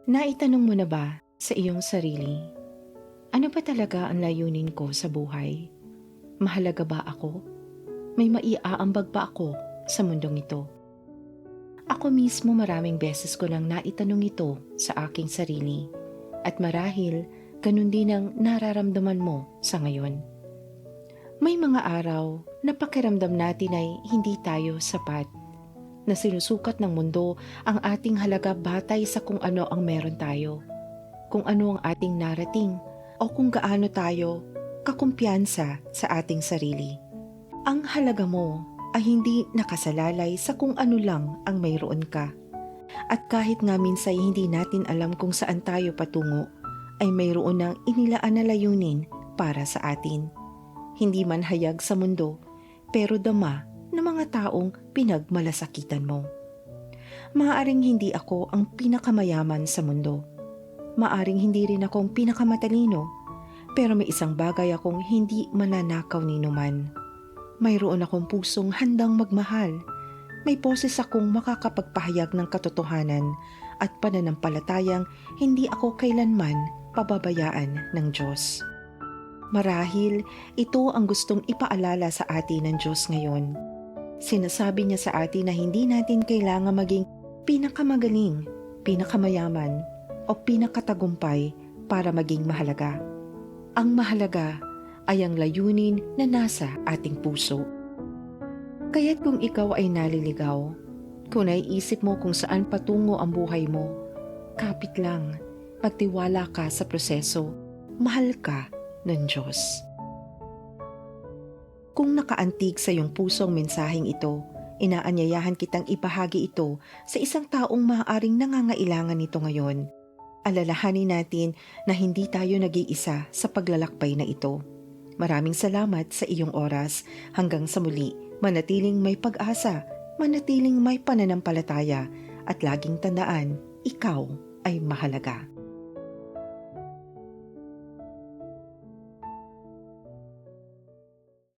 Naitanong mo na ba sa iyong sarili, ano ba talaga ang layunin ko sa buhay? Mahalaga ba ako? May maiaambag ba ako sa mundong ito? Ako mismo maraming beses ko nang naitanong ito sa aking sarili at marahil ganun din ang nararamdaman mo sa ngayon. May mga araw na pakiramdam natin ay hindi tayo sapat, na sinusukat ng mundo ang ating halaga batay sa kung ano ang meron tayo, kung ano ang ating narating o kung gaano tayo kakumpiyansa sa ating sarili. Ang halaga mo ay hindi nakasalalay sa kung ano lang ang mayroon ka. At kahit nga minsay hindi natin alam kung saan tayo patungo, ay mayroon ng inilaan na layunin para sa atin. Hindi man hayag sa mundo, pero dama ng mga taong pinagmalasakitan mo. Maaaring hindi ako ang pinakamayaman sa mundo. Maaring hindi rin akong pinakamatalino, pero may isang bagay akong hindi mananakaw ni numan. Mayroon akong pusong handang magmahal. May boses akong makakapagpahayag ng katotohanan at pananampalatayang hindi ako kailanman pababayaan ng Diyos. Marahil ito ang gustong ipaalala sa atin ng Diyos ngayon. Sinasabi niya sa atin na hindi natin kailangan maging pinakamagaling, pinakamayaman, o pinakatagumpay para maging mahalaga. Ang mahalaga ay ang layunin na nasa ating puso. Kaya't kung ikaw ay naliligaw, kung naiisip mo kung saan patungo ang buhay mo, kapit lang, magtiwala ka sa proseso, mahal ka ng Diyos. Kung nakaantig sa iyong pusong mensaheng ito, inaanyayahan kitang ibahagi ito sa isang taong maaaring nangangailangan nito ngayon. Alalahanin natin na hindi tayo nag-iisa sa paglalakbay na ito. Maraming salamat sa iyong oras. Hanggang sa muli, manatiling may pag-asa, manatiling may pananampalataya, at laging tandaan, ikaw ay mahalaga.